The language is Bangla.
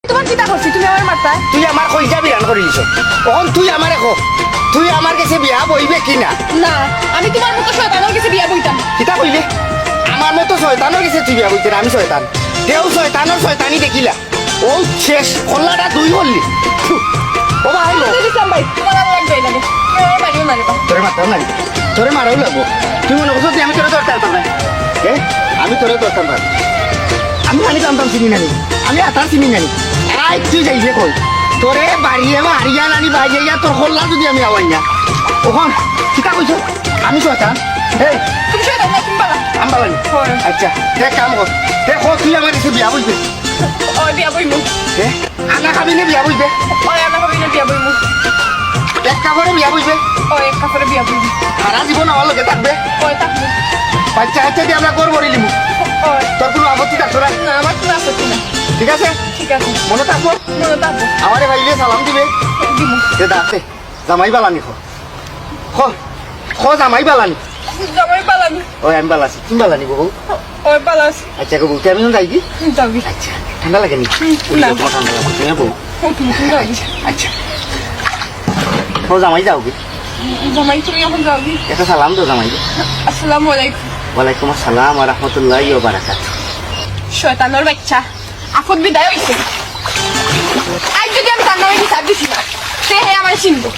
তোমার চিন্তা করছি তুমি আমার মারতা তুই আমার কইজা বিরান করে দিছ তখন তুই আমারে কো তুই আমার কাছে বিয়া বইবে কি না না আমি তোমার মতো শয়তানের কাছে বিয়া বইতাম কিতা কইবে আমার মতো শয়তানের কাছে তুই বিয়া বইতে না, আমি শয়তান কেউ শয়তানের শয়তানি দেখিলা ও শেষ কল্লাটা দুই হল্লি ও ভাই লো দিলাম ভাই তোমার আর লাগবে লাগে আমার মারিও না রে বা তোরে মারতাম না তোরে মারাও লাগবো তুই মনে করছো যে আমি তোরে দরকার পাব না আমি তোরে দরকার পাব আমি খালি জানতাম চিনি নানি আমি আতার চিনি নানি আই তুই যাইলে কই তোরে বাড়িয়ে মারিয়া নানি বাড়িয়া তোর হল্লা যদি আমি আওয়াই না ওখান কিতা কইছো আমি শয়তান এই তুমি শয়তান না তুমি বালা আমবালানি হয়। আচ্ছা দেখ কাম কর দেখ তুই আমার কাছে বিয়া বইবে ওই বিয়া বইমু আনা খাবি না বিয়া বইবে ওই আমার ভাবি না বিয়া বইমু এক কাপড়ে বিয়া বইবে ওই এক কাপড়ে বিয়া বইমু সারা জীবন আমার লগে থাকবে ওই থাকবো বাচ্চা হাচ্চা দিয়ে আমরা করবো নিলিমু ওই তোর কোনো আপত্তি থাকতো না না আমার কোনো আপত্তি না ঠিক আছে ঠিক আছে মনে থাকবো মনে থাকবো আমারে ভাইলে সালাম দিবে দিমু যে দাঁতে জামাই বালানি খ জামাই বালানি জামাই পালামি ওই আমি বালাছি তুমি বালানি বহু ওই পালাছি আচ্ছা গো বউকে আমি যাই কি যাবি আচ্ছা ঠান্ডা লাগে নি না। ঠান্ডা লাগে তুমি বউ তুমি যাবি আচ্ছা ও জামাই যাও কি জামাই তুমি এখন যাবি একটা সালাম দাও জামাই আসসালামু আলাইকুম ওয়ালাইকুম আসসালাম ওয়া রাহমাতুল্লাহি ওয়া বারাকাতুহু শয়তানের বাচ্চা আফত বিদায় হইছে আজ যদি আমি জান্নাতে হিসাব দিছি না সে হে আমার চিনবো